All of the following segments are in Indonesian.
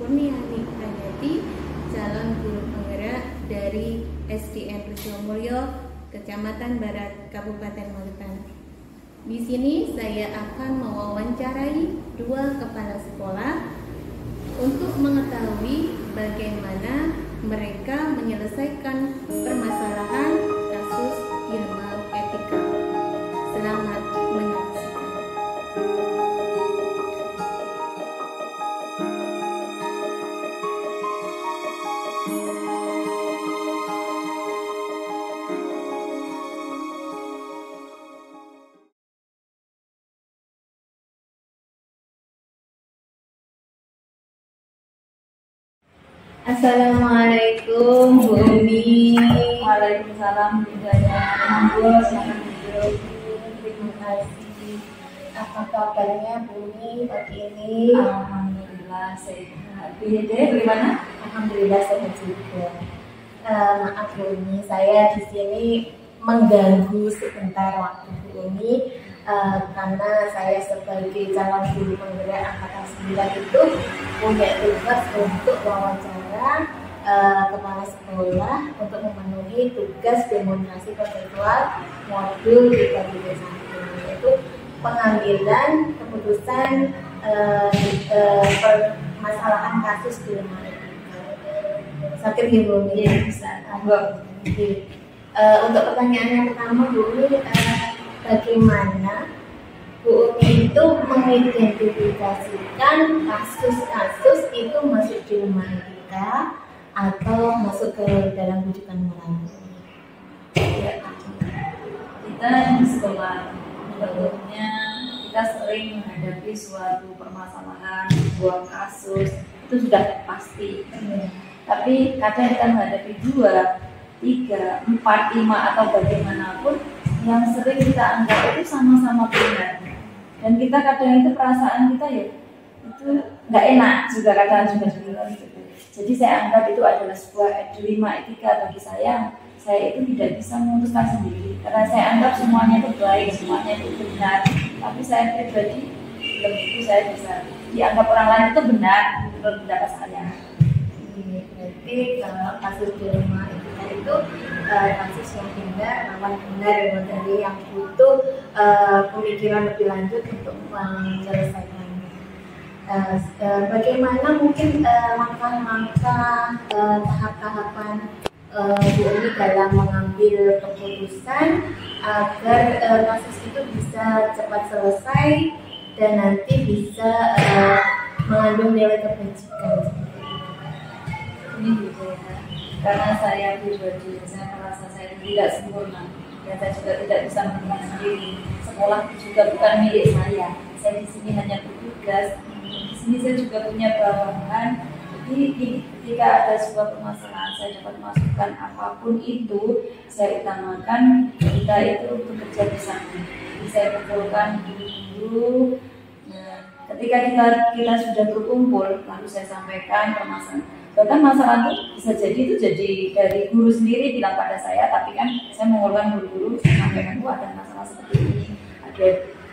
Kurniani Pranjati, calon guru penggerak dari SDN Rejomulyo, Kecamatan Barat, Kabupaten Magetan. Di sini saya akan mewawancarai dua kepala sekolah untuk mengetahui bagaimana mereka menyelesaikan permasalahan kasus ilmu etika. Selamat menyaksikan. Assalamualaikum Bu Umi. Waalaikumsalam Budaya. Monggo silakan duduk. Terima kasih. Apa kabarnya Bu Umi pagi ini? Alhamdulillah sehat. Bu Yede bagaimana? Alhamdulillah sehat juga. Maaf Bu Umi, saya di sini mengganggu sebentar waktu Bu Umi. Karena saya sebagai calon guru penggerak angkatan 9 itu punya tugas untuk wawancara kepala sekolah untuk memenuhi tugas demonstrasi konseptual modul 331, yaitu pengambilan keputusan permasalahan kasus di lembaga. Sakit ya Bu Umi? Iya, bisa. Untuk pertanyaan yang pertama Bu Umi, bagaimana Bu Umi itu mengidentifikasikan kasus-kasus itu masuk di etika atau masuk ke dalam rujukan moral? Ya, kita di sekolah tentunya kita sering menghadapi suatu permasalahan, sebuah kasus itu sudah pasti. Tapi kadang kita menghadapi 2, 3, 4, 5 atau bagaimanapun yang sering kita anggap itu sama-sama benar, dan kita kadang itu perasaan kita ya itu nggak enak juga kadang juga gitu. Jadi saya anggap itu adalah sebuah dilema etika bagi saya itu tidak bisa memutuskan sendiri karena saya anggap semuanya itu baik, semuanya itu benar, tapi saya pribadi belum itu saya bisa dianggap orang lain itu benar menurut pendapat saya. Berarti kalau kasus dilema etika itu kasus yang benar, lawan benar dari yang butuh pemikiran lebih lanjut untuk menyelesaikannya. Bagaimana mungkin langkah-langkah tahap-tahapan Bu Umi dalam mengambil keputusan agar kasus itu bisa cepat selesai dan nanti bisa mengandung nilai kebajikan? Ini gitu ya, karena saya pribadi saya merasa saya tidak sempurna dan saya juga tidak bisa menilai sendiri. Sekolah juga bukan milik saya di sini hanya bertugas. Di sini saya juga punya bawahan. Jadi ketika ada sebuah permasalahan saya dapat masukan apapun itu, saya utamakan kita itu bekerja bersama. Jadi saya kumpulkan dulu. Ketika kita sudah berkumpul, lalu saya sampaikan permasalahan. Bahkan masalah itu bisa jadi dari guru sendiri bilang pada saya, tapi kan saya mengulang guru-guru, saya sampaikan ada masalah seperti ini,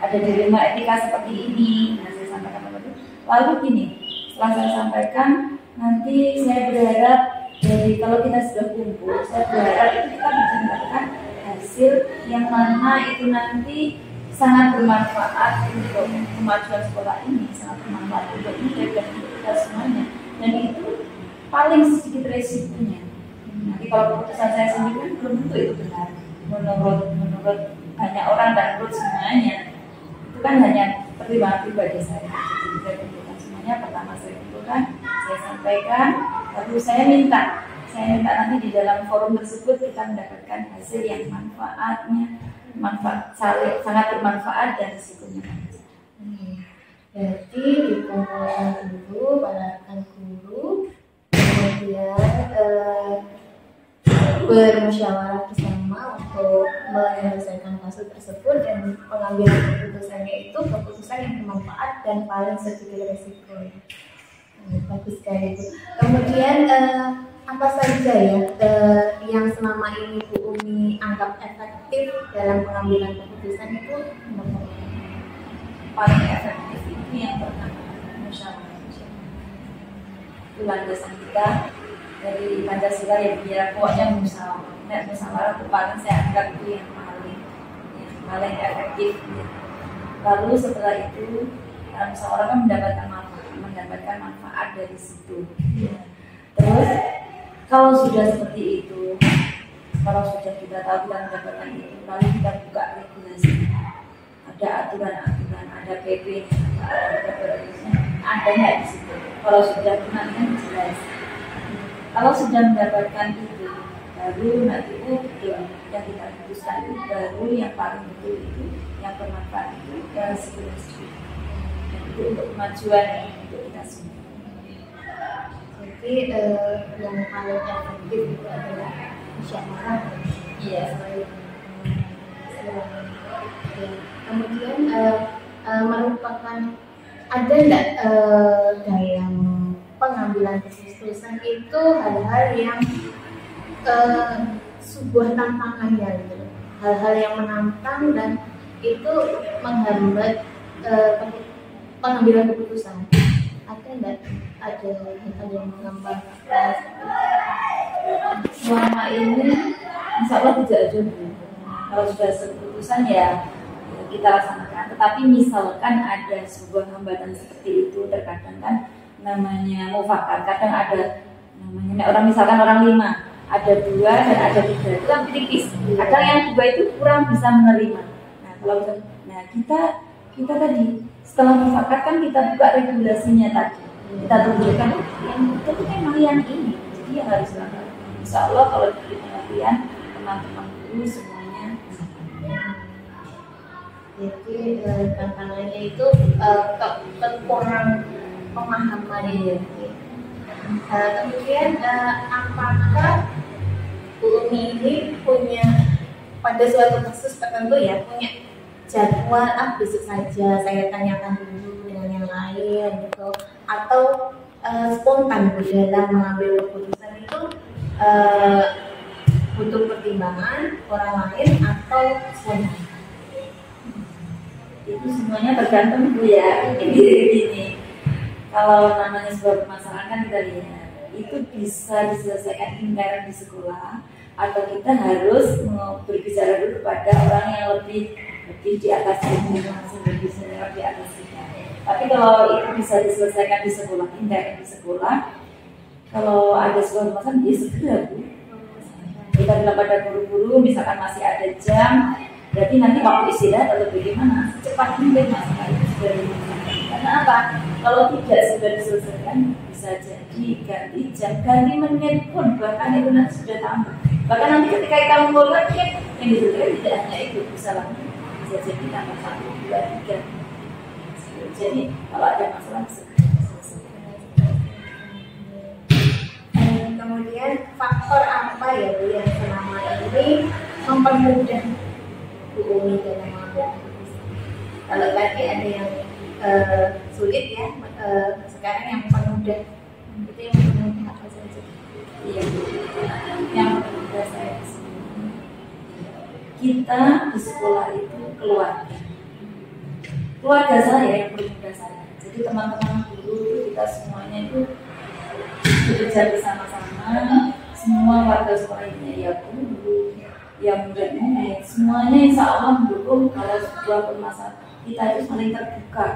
ada dilema etika seperti ini. Nah, saya sampaikan begitu. Lalu gini, setelah saya sampaikan, nanti saya berharap dari kalau kita sudah kumpul, saya berharap itu kita bisa mendapatkan hasil yang mana itu nanti sangat bermanfaat untuk kemajuan sekolah ini, sangat bermanfaat untuk murid dan untuk kita semuanya, dan itu paling sedikit resikonya. Nanti kalau keputusan saya sendiri kan belum tentu itu benar menurut banyak orang dan menurut semuanya. Itu kan hanya pertimbangan pribadi saya. Jadi saya kumpulkan semuanya, pertama saya kumpulkan, saya sampaikan, lalu saya minta nanti di dalam forum tersebut kita mendapatkan hasil yang sangat bermanfaat dan risikonya. Berarti dikumpulkan dulu para rekan guru, kemudian bermusyawarah bersama untuk menyelesaikan kasus tersebut, dan pengambilan keputusannya itu keputusan yang bermanfaat dan paling sedikit risiko. Bagus sekali Bu. Kemudian apa saja ya yang selama ini Bu Umi anggap efektif dalam pengambilan keputusan itu? Paling efektif itu yang pertama musyawarah. itu landasan kita dari Pancasila ya biar pokoknya musyawarah itu paling saya anggap itu yang paling efektif ya. Lalu setelah itu musyawarah kan mendapatkan manfaat dari situ ya. Terus kalau sudah seperti itu, kalau sudah kita tahu kita mendapatkan itu, lalu kita buka regulasi, ada aturan-aturan, ada PP, ada nggak di situ? Kalau sudah kan jelas. Kalau sudah mendapatkan itu, baru nanti yang kita putuskan itu baru yang paling betul itu, yang bermanfaat itu, yang sebenarnya itu untuk kemajuan untuk kita semua. Jadi yang paling efektif itu adalah musyawarah. Iya. Kemudian merupakan ada enggak dalam pengambilan keputusan itu hal-hal yang sebuah tantangannya gitu, hal-hal yang menantang dan itu menghambat pengambilan keputusan. Ada enggak ada yang menghambat? Selama ini insya Allah tidak ada. Kalau sudah keputusan ya kita laksanakan. Tetapi misalkan ada sebuah hambatan seperti itu, terkadang kan namanya mufakat, kadang ada namanya orang misalkan orang 5, ada 2 dan ada 3, itu kan tipis. Kadang yang 2 itu kurang bisa menerima. Nah kalau kita tadi setelah mufakat kan kita buka regulasinya tadi, kita tunjukkan yang itu memang yang ini, jadi yang harus dilakukan. Insya Allah kalau diberi pengertian teman-teman guru semuanya. Jadi tantangannya itu kekurang pemahaman ya. Kemudian apakah Bu Umi ini punya pada suatu kasus tertentu ya punya jadwal besok saja saya tanyakan dulu dengan yang lain gitu, atau spontan Bu dalam mengambil keputusan itu butuh pertimbangan orang lain atau spontan? Itu semuanya tergantung Bu ya. Ini kalau namanya sebuah permasalahan kan kita lihat itu bisa diselesaikan intern di sekolah atau kita harus berbicara dulu kepada orang yang lebih di atas ini, langsung berbicara di atas kita. Tapi kalau itu bisa diselesaikan di sekolah, intern di sekolah, kalau ada sebuah permasalahan ya segera Bu. Kita bilang pada guru-guru misalkan masih ada jam, berarti nanti waktu istirahat atau bagaimana cepat mungkin masalah itu sudah diselesaikan. Karena apa? Kalau tidak sudah diselesaikan bisa jadi ganti jam, ganti menit pun bahkan itu nanti sudah tambah. Bahkan nanti ketika kita mengeluarkan cek yang diselesaikan tidak hanya itu, bisa bisa jadi tambah 1, 2, 3. Jadi kalau ada masalah bisa diselesaikan. Kemudian faktor apa ya Bu yang selama ini mempermudah Bu Umi dalam mengambil keputusan? Kalau tadi ada yang sulit ya, sekarang yang mempermudah itu yang mempermudah apa saja? Iya, yang mempermudah saya di sini. Kita di sekolah itu keluarga saya yang mempermudah saya. Jadi teman-teman guru kita semuanya itu bekerja bersama-sama, semua warga sekolah ini ya guru, yang murid-murid, semuanya insya Allah mendukung kalau sebuah permasalahan kita itu saling terbuka,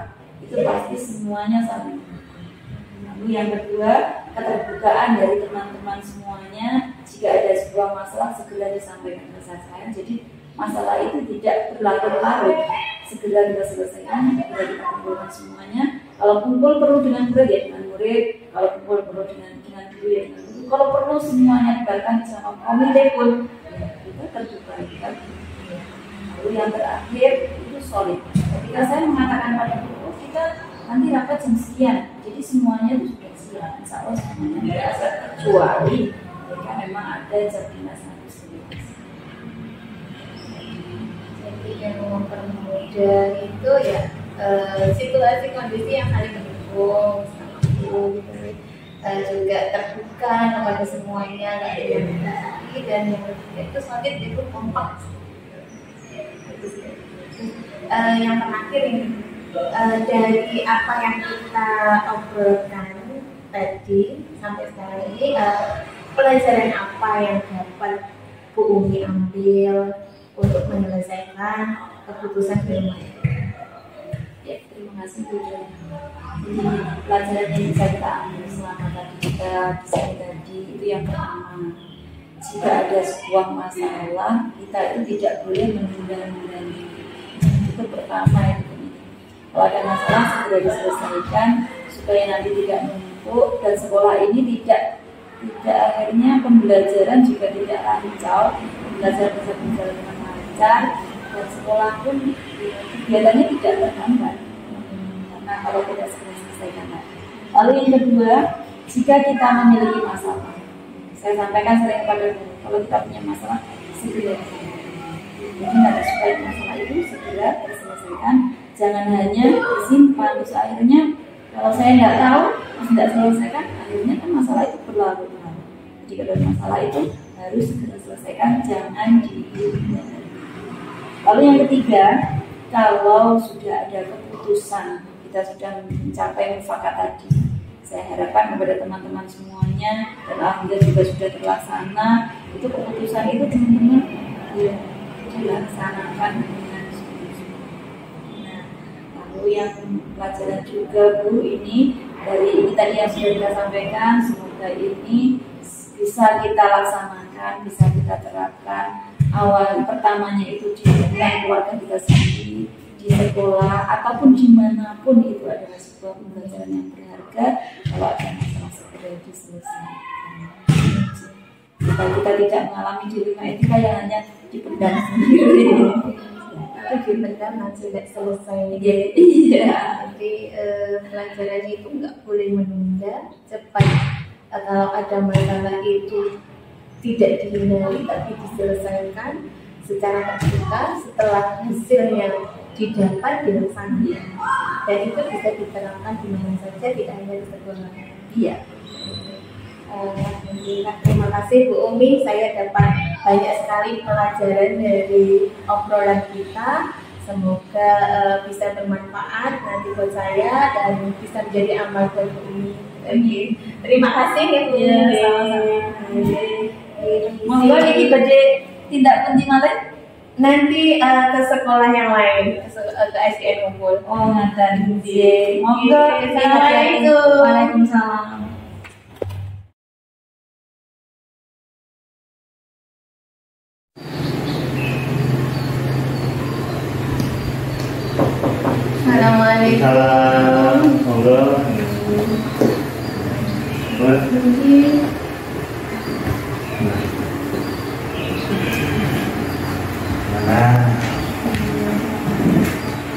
itu pasti semuanya saling. Lalu yang kedua, keterbukaan dari teman-teman semuanya, jika ada sebuah masalah segera disampaikan ke saya. Jadi masalah itu tidak berlarut-larut, segera kita selesaikan, segera kita kumpulkan semuanya. Kalau kumpul perlu dengan murid ya dengan murid, kalau kumpul perlu dengan guru ya dengan guru. Kalau perlu semuanya diberikan sama komite pun ya, kita terbuka. Lalu yang terakhir itu solid. Ketika saya mengatakan pada guru kita nanti rapat jam sekian, jadi semuanya itu sudah siap. Insya Allah semuanya biasa kecuali jika memang ada jaminan satu sendiri. Jadi yang mempermudah itu ya situasi kondisi yang saling mendukung sama guru gitu, juga terbuka kepada semuanya, nggak ada yang menyakiti, dan yang ketiga itu solid itu kompak. Yang terakhir ini dari apa yang kita obrolkan tadi sampai sekarang ini pelajaran apa yang dapat Bu Umi ambil untuk menyelesaikan keputusan di rumah itu? Ya, terima kasih Bu. Jadi pelajaran yang bisa kita ambil selama tadi kita diskusi tadi itu yang pertama, jika ada sebuah masalah kita itu tidak boleh menunda-nunda. Itu pertama itu. Kalau ada masalah segera diselesaikan supaya nanti tidak menumpuk dan sekolah ini tidak akhirnya pembelajaran juga tidak lancar, pembelajaran bisa berjalan dengan lancar dan sekolah pun kegiatannya tidak terhambat karena kalau tidak segera selesaikan. Lalu yang kedua, jika kita memiliki masalah, saya sampaikan sering pada guru, kalau kita punya masalah segera jadi harus supaya masalah itu segera terselesaikan, jangan hanya disimpan terus akhirnya kalau saya nggak tahu terus tidak selesaikan, akhirnya kan masalah itu berlarut-larut. Jadi kalau masalah itu harus segera selesaikan, jangan dihindari. Lalu yang ketiga, kalau sudah ada keputusan, kita sudah mencapai mufakat tadi, saya harapkan kepada teman-teman semuanya dan alhamdulillah juga sudah terlaksana, itu keputusan itu teman-teman ya, dilaksanakan dengan sungguh-sungguh. Nah, lalu yang pelajaran juga Bu, ini dari ini tadi yang sudah kita sampaikan, semoga ini bisa kita laksanakan, bisa kita terapkan. Awal pertamanya itu di lingkungan keluarga kita sendiri, di sekolah ataupun dimanapun, itu adalah sebuah pembelajaran yang berharga. Kalau ada masalah segera diselesaikan. Supaya kita tidak mengalami dilema etika yang hanya dipendam sendiri. Itu dipendam nanti tidak selesai. Iya. Jadi pelajarannya itu nggak boleh menunda, cepat. Kalau ada masalah itu tidak dihindari tapi diselesaikan secara terbuka setelah hasilnya didapat dilaksanakan, dan itu bisa diterapkan di mana saja, tidak hanya di sekolah. Iya. Terima kasih Bu Umi, saya dapat banyak sekali pelajaran dari obrolan kita. Semoga bisa bermanfaat nanti buat saya dan bisa menjadi amal buat Bu Umi. Terima kasih ya Bu Umi. Sama-sama. Monggo ini badhe tindak pundi malih nanti ke sekolah yang lain, ke SDN Unggul. Oh, ngaten. Nggih. Monggo. Assalamualaikum. Waalaikumsalam. Assalamualaikum. Salam, monggo. Mana?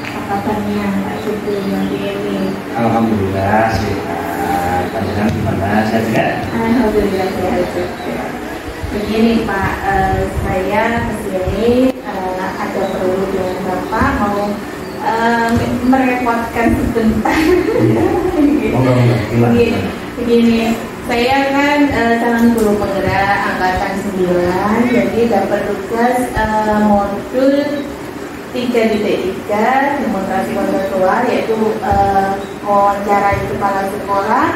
Apa kabarnya Pak Syukur nanti ini? Alhamdulillah sehat. Panjenengan gimana? Sehat juga? Alhamdulillah sehat juga. Begini Pak, saya kesini ada perlu dengan Bapak, mau merepotkan sebentar. Iya. Monggo, gimana? Begini, saya kan calon guru penggerak angkatan 9, jadi dapat tugas modul 3.3 demonstrasi kontekstual, yaitu mewawancarai kepala sekolah,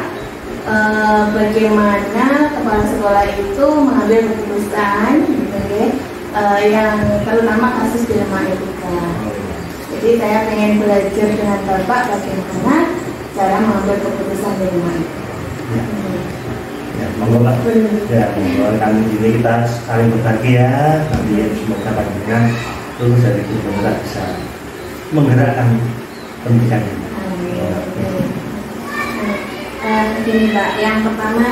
bagaimana kepala sekolah itu mengambil keputusan gitu ya, yang terutama kasus dilema etika. Jadi saya ingin belajar dengan Bapak bagaimana cara mengambil keputusan dilema etika. Ya, monggo Pak. Ya, monggo kali ini kita saling berbagi ya. Nanti semoga panjenengan lulus dari itu benar bisa menggerakkan pendidikan ini. Begini Pak, yang pertama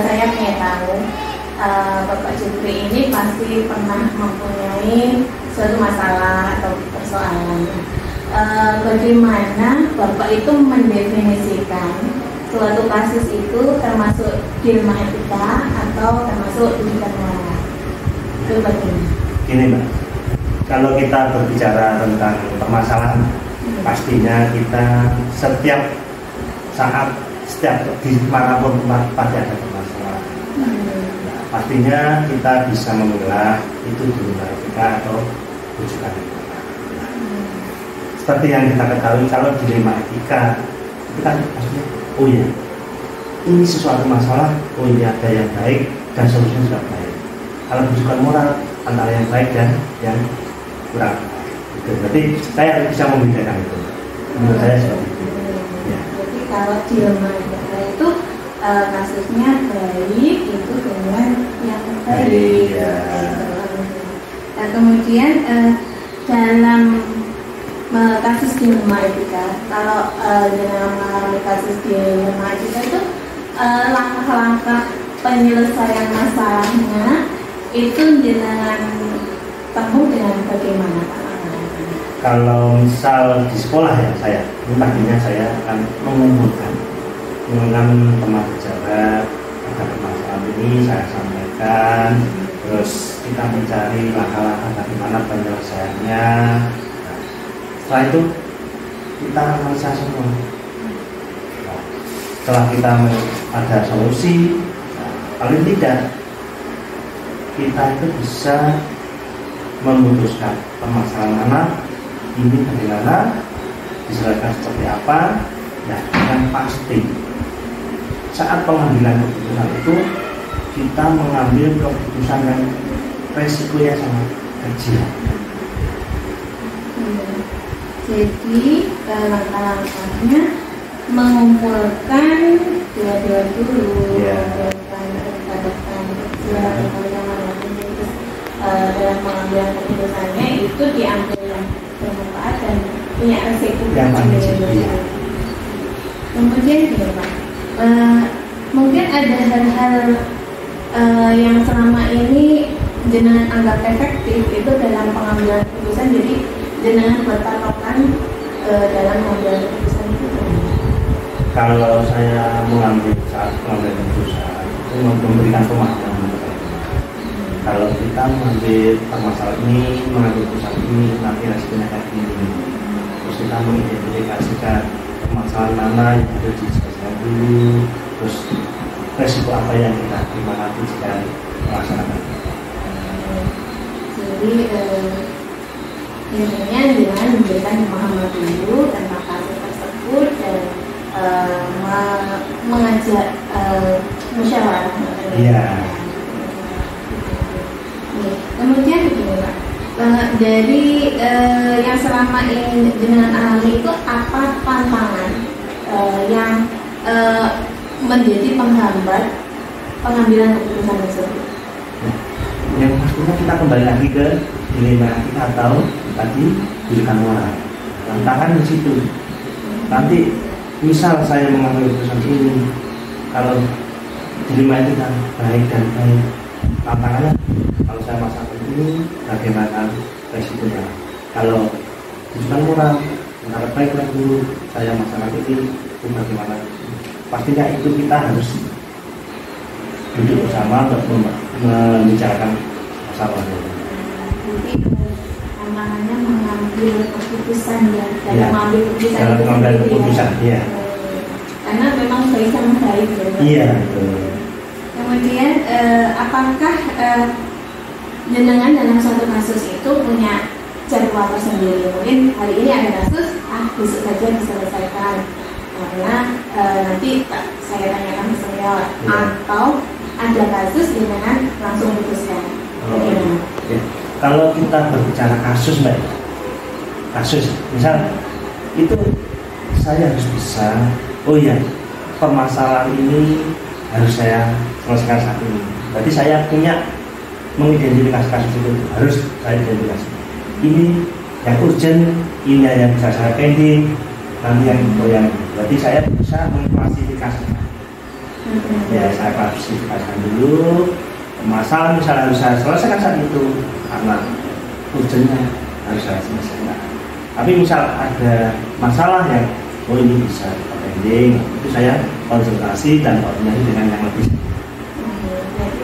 saya ingin tahu Bapak Jupri ini pasti pernah mempunyai suatu masalah atau persoalan. Bagaimana Bapak itu mendefinisikan suatu kasus itu termasuk dilema etika atau termasuk pendidikan moral? Itu bagaimana? Gini Mbak, kalau kita berbicara tentang permasalahan, pastinya kita setiap saat, setiap di manapun pasti ada permasalahan. Nah, pastinya kita bisa memilah itu dilema etika atau rujukan etika. Seperti yang kita ketahui, kalau dilema etika itu kan pastinya oh ya, ini sesuatu masalah, oh ini ada yang baik dan solusinya juga baik. Kalau rujukan moral antara yang baik dan yang kurang, itu berarti saya bisa membedakan itu. Menurut saya seperti itu. Ya. Jadi kalau di lembaga itu kasusnya baik itu dengan yang baik. Ya. Nah, kemudian dalam kasus dilema etika, kalau dalam mengalami kasus dilema etika itu langkah-langkah penyelesaian masalahnya itu dengan tempuh dengan bagaimana Pak? Kalau misal di sekolah ya saya, ini tadinya saya akan mengumpulkan teman pejabat ada permasalahan ini saya sampaikan, terus kita mencari langkah-langkah bagaimana penyelesaiannya. Nah, setelah itu kita analisa semua. Nah, setelah kita ada solusi, paling tidak kita itu bisa memutuskan permasalahan mana ini bagaimana diselesaikan seperti apa. Nah, yang pasti saat pengambilan keputusan itu kita mengambil keputusan yang resikonya sangat kecil. Jadi langkah-langkahnya mengumpulkan dua-dua dulu, mengumpulkan rekan-rekan kerja, dalam pengambilan keputusannya itu diambil yang bermanfaat dan punya resiko kecil. Kemudian gini Pak, mungkin ada hal-hal yang selama ini jenengan anggap efektif itu dalam pengambilan keputusan, jadi jenengan buat patokan dalam pengambilan keputusan itu. Kalau saya mengambil saat pengambilan keputusan itu memberikan pemahaman. Kalau kita mengambil permasalahan ini, mengambil keputusan ini, nanti resikonya kayak gini. Terus kita mengidentifikasikan permasalahan mana yang harus diselesaikan dulu, terus resiko apa yang kita terima nanti jika melaksanakan. Jadi biasanya dengan memberikan pemahaman dulu tentang kasus tersebut dan mengajak musyawarah. Iya. Kemudian begini Pak, dari yang selama ini dengan alami itu apa tantangan yang menjadi penghambat pengambilan keputusan tersebut? Yang pastinya kita kembali lagi ke dilema kita atau tadi rujukan moral. Tantangan di situ. Nanti misal saya mengambil keputusan ini, kalau dilema itu kan baik dan baik, tantangannya kalau saya masakan ini bagaimana resikonya. Kalau rujukan moral antara baik dan buruk saya masakan ini itu bagaimana. Pastinya itu kita harus duduk bersama untuk membicarakan masalah itu. Jadi tantangannya mengambil keputusan ya, dalam mengambil keputusan. Dalam mengambil keputusan, iya. Karena memang baik sama baik ya. Iya, betul. Kemudian apakah jenengan dalam suatu kasus itu punya jadwal tersendiri? Mungkin hari ini ada kasus, besok saja diselesaikan karena nanti saya tanyakan ke senior, atau ada kasus jenengan langsung putuskan. Ya. Kalau kita berbicara kasus Mbak, kasus misal itu saya harus bisa, oh ya permasalahan ini harus saya selesaikan saat ini. Berarti saya punya mengidentifikasi kasus itu, harus saya identifikasi. Ini yang urgent, ini yang bisa saya pending, nanti yang goyang. Berarti saya bisa mengklasifikasikan. Ya saya klasifikasikan dulu masalah misalnya harus saya selesaikan saat itu karena urgentnya harus saya selesaikan. Tapi misal ada masalah yang oh ini bisa pending, itu saya konsultasi dan koordinasi dengan yang lebih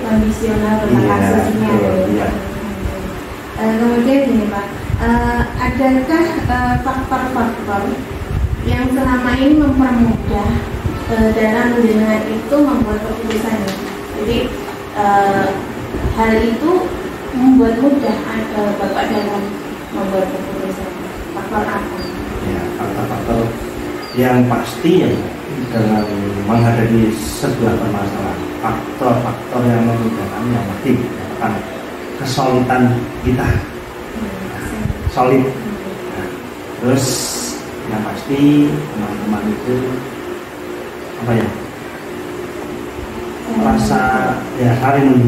kondisional tentang kasusnya. Iya. Kemudian gini Pak, adakah faktor-faktor yang selama ini mempermudah dalam jenengan itu membuat keputusan? Jadi hal itu membuat mudah Bapak dalam membuat keputusan. Faktor apa? Ya, faktor-faktor yang pasti ya dengan menghadapi sebuah permasalahan, faktor-faktor yang memudahkan yang penting akan kesulitan kita solid. Nah, terus yang pasti teman-teman itu apa ya, rasa ya saling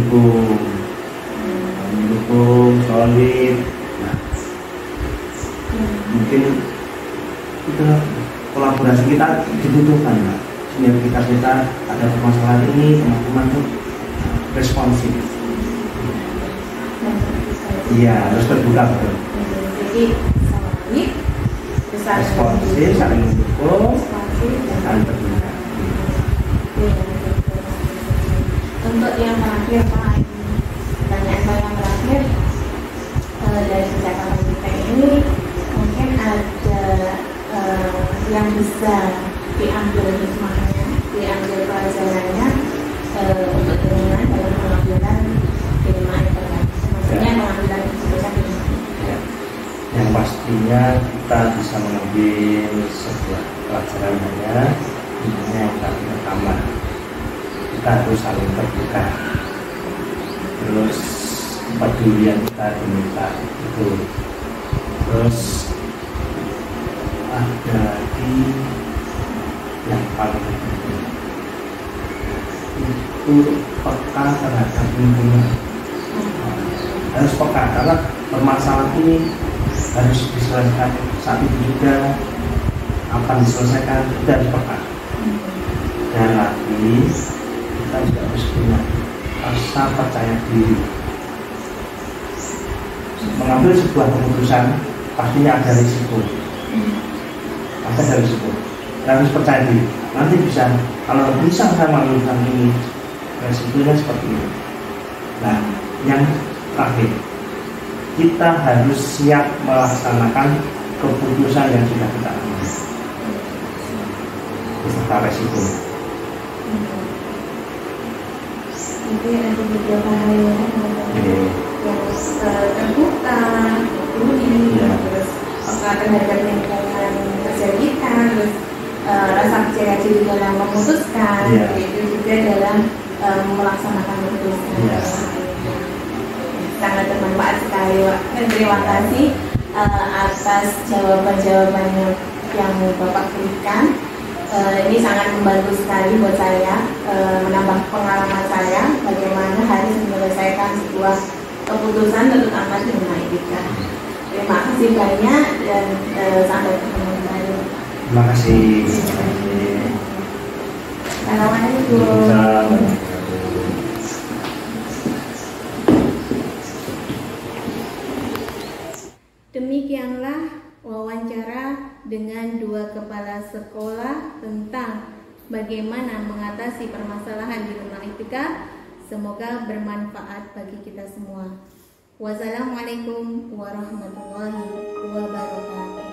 mendukung solid. Nah, mungkin itu kolaborasi kita dibutuhkan, Pak. Sehingga kita ada permasalahan ini, teman-teman tuh responsif. Iya, harus terbuka betul. Jadi solid, responsif, saling mendukung, saling terbuka. Untuk yang terakhir Pak, pertanyaan saya yang terakhir dari percakapan kita ini, mungkin ada yang bisa diambil hikmahnya, diambil pelajarannya untuk dengan dalam pengambilan kelima informasi, maksudnya pengambilan keputusan kelima. Yang pastinya kita bisa mengambil sebuah pelajarannya, yang pertama kita harus saling terbuka, terus kepedulian kita diminta itu, terus ada lagi yang paling penting itu peka terhadap lingkungan. Harus peka karena permasalahan ini harus diselesaikan saat itu juga, akan diselesaikan, kita harus peka. Dan lagi kita juga harus punya rasa percaya diri. Mengambil sebuah keputusan pastinya ada risiko. Ada risiko. Kita harus percaya diri. Nanti bisa, kalau bisa saya melakukan ini, risikonya seperti ini. Nah, yang terakhir, kita harus siap melaksanakan keputusan yang sudah kita ambil beserta resiko. Jadi ada beberapa hal yang terbuka, terus peka terhadap lingkungan kerja kita, terus rasa percaya diri dalam memutuskan, itu juga dalam melaksanakan keputusan. Sangat bermanfaat sekali, Pak. Terima kasih atas jawaban-jawabannya yang Bapak berikan. Ini sangat membantu sekali buat saya, menambah pengalaman saya bagaimana harus menyelesaikan sebuah keputusan terutama di rumah etika. Terima kasih banyak dan sampai ketemu kembali. Terima kasih. Assalamualaikum. Demikianlah wawancara dengan dua kepala sekolah tentang bagaimana mengatasi permasalahan di rumah etika. Semoga bermanfaat bagi kita semua. Wassalamualaikum warahmatullahi wabarakatuh.